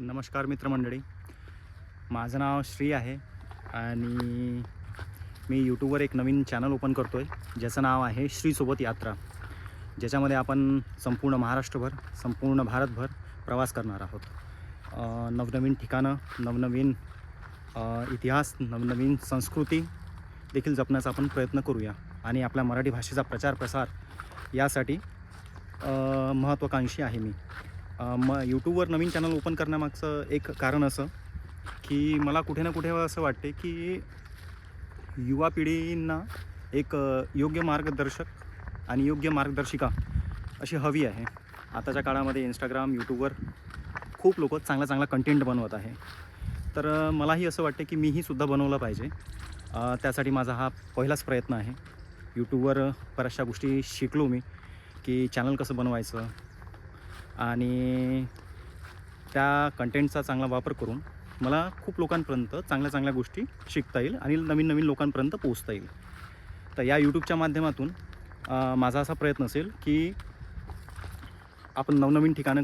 नमस्कार मित्रमंडळी. माझं नाव श्री आहे आणि मी यूट्यूबवर एक नवीन चॅनल ओपन करतो आहे ज्याचं नाव आहे श्रीसोबत यात्रा, ज्याच्यामध्ये आपण संपूर्ण महाराष्ट्रभर, संपूर्ण भारतभर प्रवास करणार आहोत. नवनवीन ठिकाणं, नवनवीन इतिहास, नवनवीन संस्कृती देखील जपण्याचा आपण प्रयत्न करूया आणि आपल्या मराठी भाषेचा प्रचार प्रसार यासाठी महत्त्वाकांक्षी आहे मी. यूट्यूबवर नवीन चॅनल ओपन करण्यामागचं एक कारण असं की मला कुठे ना कुठे असं वाटते की युवा पिढींना एक योग्य मार्गदर्शक आणि योग्य मार्गदर्शिका अशी हवी आहे. आताच्या काळामध्ये इंस्टाग्राम, यूट्यूबवर खूप लोक चांगला चांगला कंटेंट बनवत आहे. तर मलाही असं वाटते की मीही सुद्धा बनवलं पाहिजे. त्यासाठी माझा हा पहिलाच प्रयत्न आहे. यूट्यूबवर बऱ्याचशा गोष्टी शिकलो मी की चॅनल कसं बनवायचं आणि त्या कंटेंटचा चांगला वापर करून मला खूप लोकांपर्यंत चांगल्या चांगल्या गोष्टी शिकता येईल आणि नवीन नवीन लोकांपर्यंत पोहोचता येईल. तर या यूट्यूबच्या माध्यमातून माझा असा प्रयत्न असेल की आपण नवनवीन ठिकाणं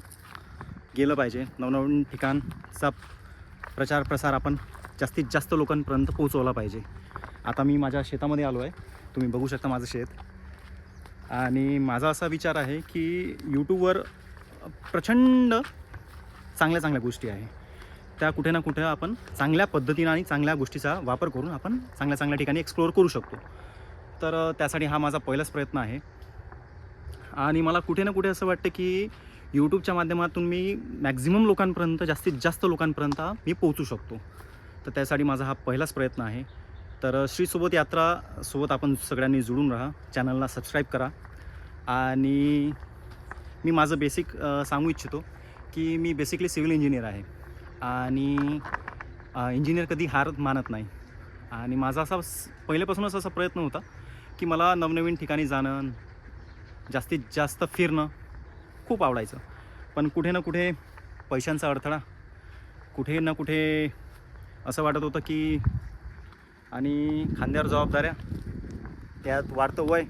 गेलं पाहिजे. नवनवीन ठिकाणचा प्रचार प्रसार आपण जास्तीत जास्त लोकांपर्यंत पोहोचवला पाहिजे. आता मी माझ्या शेतामध्ये आलो आहे. तुम्ही बघू शकता माझं शेत. आणि माझा असा विचार आहे की यूट्यूबवर प्रचंड चांगल्या चांगल्या गोष्टी आहे. त्या कुठे ना कुठे आपण चांगल्या पद्धतीनं आणि चांगल्या गोष्टीचा वापर करून आपण चांगल्या चांगल्या ठिकाणी एक्सप्लोअर करू शकतो. तर त्यासाठी हा माझा पहिलाच प्रयत्न आहे. आणि मला कुठे ना कुठे असं वाटतं की यूट्यूबच्या माध्यमातून मी मॅक्झिमम लोकांपर्यंत, जास्तीत जास्त लोकांपर्यंत मी पोहोचू शकतो. तर त्यासाठी माझा हा पहिलाच प्रयत्न आहे. तर श्रीसोबत यात्रासोबत आपण सगळ्यांनी जुळून राहा. चॅनलला सबस्क्राईब करा. आणि मी माझं बेसिक सांगू इच्छितो की मी बेसिकली सिव्हिल इंजिनियर आहे आणि इंजिनियर कधी हार मानत नाही. आणि माझा असा पहिल्यापासूनच असा प्रयत्न होता की मला नवनवीन ठिकाणी जाणं, जास्तीत जास्त फिरणं खूप आवडायचं. पण कुठे ना कुठे पैशांचा अडथळा, कुठे ना कुठे असं वाटत होतं की आणि खांद्यावर जबाबदाऱ्या, त्यात वाढतं वय,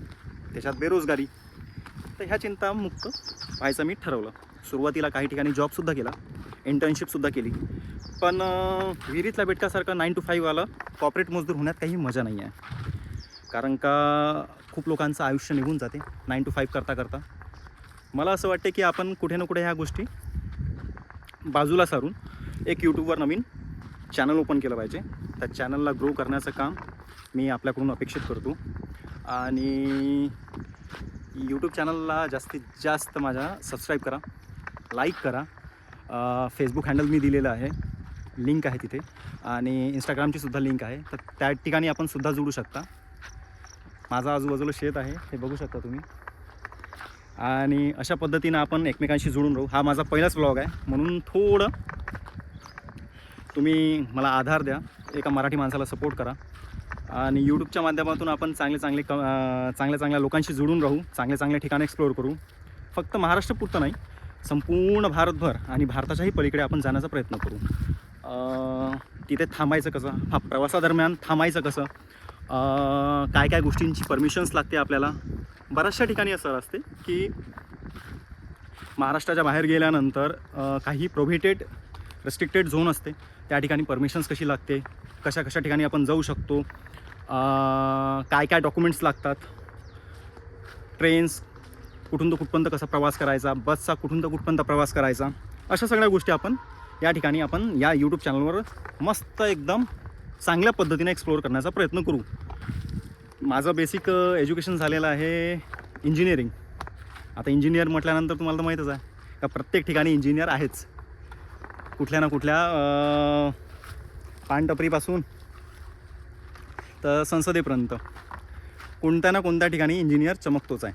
त्याच्यात बेरोजगारी. तर ह्या चिंतामुक्त व्हायचं मी ठरवलं. सुरुवातीला काही ठिकाणी जॉबसुद्धा केला, इंटर्नशिपसुद्धा केली. पण विहिरीतल्या बेटकासारखं 9 to 5 वाला कॉर्पोरेट मजदूर होण्यात काही मजा नाही आहे. कारण का खूप लोकांचं आयुष्य निघून जाते 9 to 5 करता करता. मला असं वाटते की आपण कुठे ना कुठे ह्या गोष्टी बाजूला सारून एक यूट्यूबवर नवीन चॅनल ओपन केलं पाहिजे. त्या चॅनलला ग्रो करण्याचं काम मी आपल्याकडून अपेक्षित करतो. आणि यूट्यूब चॅनलला जास्तीत जास्त माझ्या सबस्क्राईब करा, लाईक करा. फेसबुक हँडल मी दिलेलं आहे, लिंक आहे तिथे. आणि इंस्टाग्रामचीसुद्धा लिंक आहे. तर त्या ठिकाणी आपण सुद्धा जोडू शकता. माझा आजूबाजूला शेत आहे, हे बघू शकता तुम्ही. आणि अशा पद्धतीनं आपण एकमेकांशी जोडून राहू. हा माझा पहिलाच व्लॉग आहे, म्हणून थोडं तुम्ही मला आधार द्या, एका मराठी माणसाला सपोर्ट करा. आणि यूट्यूबच्या माध्यमातून आपण चांगल्या लोकांशी जोडून राहू, चांगल्या चांगल्या ठिकाणी एक्सप्लोअर करू. फक्त महाराष्ट्रपुरतं नाही, संपूर्ण भारतभर आणि भारताच्याही पलीकडे आपण जाण्याचा प्रयत्न करू. तिथे थांबायचं कसं, प्रवासादरम्यान थांबायचं कसं, काय काय गोष्टींची परमिशन्स लागते आपल्याला. बऱ्याचशा ठिकाणी असं असते की महाराष्ट्राच्या बाहेर गेल्यानंतर काही प्रोहिबिटेड, रेस्ट्रिक्टेड झोन असते. त्या ठिकाणी परमिशन्स कशी लागते, कशा कशा ठिकाणी आपण जाऊ शकतो, काय काय डॉक्युमेंट्स लागतात, ट्रेन्स कुठून तर कुठपर्यंत कसा प्रवास करायचा, बसचा कुठून तर कुठपर्यंत प्रवास करायचा, अशा सगळ्या गोष्टी आपण या ठिकाणी आपण या यूट्यूब चॅनलवर मस्त एकदम चांगल्या पद्धतीने एक्सप्लोअर करण्याचा प्रयत्न करू. माझं बेसिक एज्युकेशन झालेलं आहे इंजिनिअरिंग. आता इंजिनियर म्हटल्यानंतर तुम्हाला तर माहीतच आहे का प्रत्येक ठिकाणी इंजिनियर आहेच. कुठल्या ना कुठल्या पानटपरीपासून तर संसदेपर्यंत कोणत्या ना कोणत्या ठिकाणी इंजिनियर चमकतोच आहे.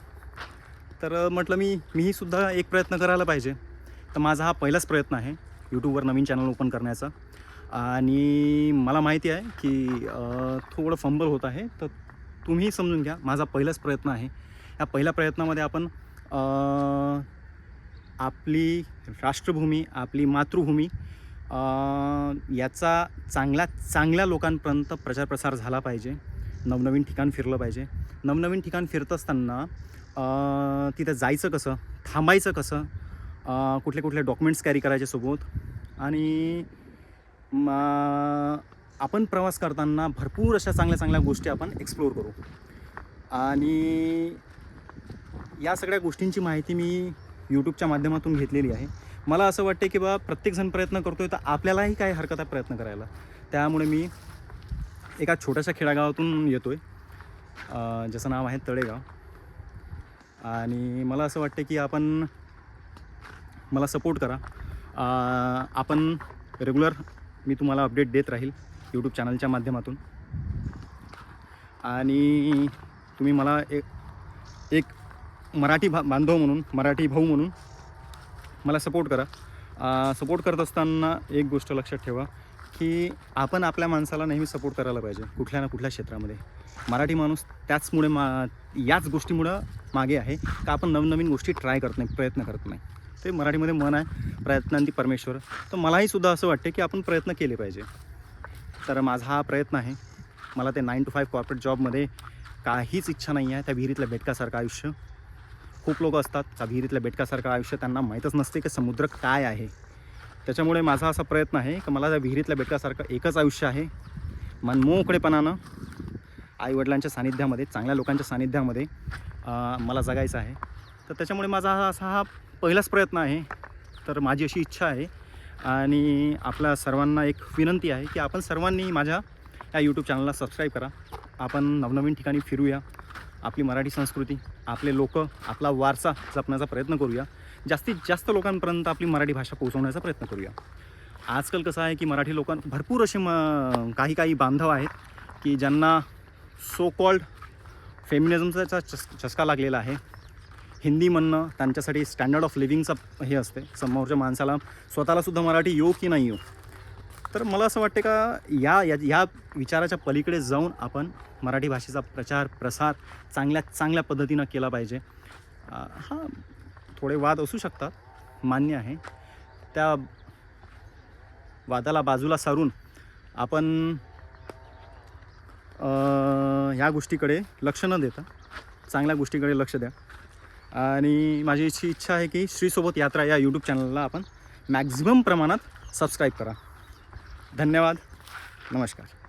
तर म्हटलं मीही सुद्धा एक प्रयत्न करायला पाहिजे. तर माझा हा पहिलाच प्रयत्न आहे यूट्यूबवर नवीन चॅनल ओपन करण्याचा. आणि मला माहिती आहे की थोडं फंबल होत आहे, तर तुम्हीही समजून घ्या. माझा पहिलाच प्रयत्न आहे. या पहिल्या प्रयत्नामध्ये आपण आपली राष्ट्रभूमी, आपली मातृभूमी याचा चांगल्या लोकांपर्यंत प्रचार प्रसार झाला पाहिजे. नवनवीन ठिकाण फिरलं पाहिजे. नवनवीन ठिकाण फिरत असताना तिथं जायचं कसं, थांबायचं कसं, कुठले कुठले डॉक्युमेंट्स कॅरी करायचे सोबत, आणि आपण प्रवास करताना भरपूर अशा चांगल्या चांगल्या गोष्टी आपण एक्सप्लोअर करू. आणि या सगळ्या गोष्टींची माहिती मी यूट्यूबच्या माध्यमातून घेतलेली आहे. मला असं वाटते की बा प्रत्येकजण प्रयत्न करतो आहे, तर आपल्यालाही काय हरकत आहे प्रयत्न करायला. त्यामुळे मी एका छोट्याशा खेड्यागावातून येतो आहे, ज्याचं नाव आहे तळेगाव. आणि मला असं वाटते की आपण मला सपोर्ट करा. आपण रेग्युलर मी तुम्हाला अपडेट देत राहील यूट्यूब चॅनलच्या माध्यमातून. आणि तुम्ही मला एक मराठी बांधव म्हणून, मराठी भाऊ म्हणून मला सपोर्ट करा. सपोर्ट करत असताना एक गोष्ट लक्षात ठेवा की आपण आपल्या माणसाला नेहमी सपोर्ट करायला पाहिजे कुठल्या ना कुठल्या क्षेत्रामध्ये. मराठी माणूस त्याचमुळे याच गोष्टीमुळं मागे आहे का आपण नवनवीन गोष्टी ट्राय करत नाही, प्रयत्न करत नाही. ते मराठीमध्ये म्हण आहे, प्रयत्नांती परमेश्वर. तर मलाही सुद्धा असं वाटते की आपण प्रयत्न केले पाहिजे. तर माझा हा प्रयत्न आहे. मला ते 9 to 5 कॉर्पोरेट जॉबमध्ये काहीच इच्छा नाही आहे. त्या विहिरीतल्या बेटकासारखं आयुष्य. खूप लोक असतात त्या विहिरीतल्या बेटकासारखं आयुष्य, त्यांना माहीतच नसते की समुद्र काय आहे. त्याच्यामुळे माझा असा प्रयत्न आहे की मला त्या विहिरीतल्या बेटकासारखं एकच आयुष्य आहे. मनमोकळेपणानं आईवडिलांच्या सानिध्यामध्ये, चांगल्या लोकांच्या सानिध्यामध्ये मला जगायचं आहे. तर त्याच्यामुळे माझा हा पहिलाच प्रयत्न आहे. तर माझी अशी इच्छा आहे आणि आपल्या सर्वांना एक विनंती आहे की आपण सर्वांनी माझ्या या यूट्यूब चॅनलला सबस्क्राईब करा. आपण नवनवीन ठिकाणी फिरूया, आपली मराठी संस्कृती, आपले लोक, आपला वारसा जपण्याचा प्रयत्न करूया. जास्तीत जास्त लोकांपर्यंत आपली मराठी भाषा पोहोचवण्याचा प्रयत्न करूया. आजकाल कसं आहे की मराठी भरपूर असे काही बांधव आहेत की ज्यांना सो कॉल्ड फेमिनिझमचा चस्का लागलेला आहे. हिंदी म्हणणं त्यांच्यासाठी स्टँडर्ड ऑफ लिव्हिंगचा हे असते. समोरच्या माणसाला स्वतःलासुद्धा मराठी येऊ की नाही येऊ. तर मला असं वाटते का या विचाराच्या पलीकडे जाऊन आपण मराठी भाषेचा प्रचार प्रसार चांगल्या पद्धतीनं केला पाहिजे. हां, थोडे वाद असू शकतात, मान्य आहे. त्या वादाला बाजूला सारून आपण ह्या गोष्टीकडे लक्ष न देता चांगल्या गोष्टीकडे लक्ष द्या. आणि माझी अशी इच्छा आहे की श्रीसोबत यात्रा या यूट्यूब चॅनलला आपण मॅक्झिमम प्रमाणात सबस्क्राईब करा. धन्यवाद. नमस्कार.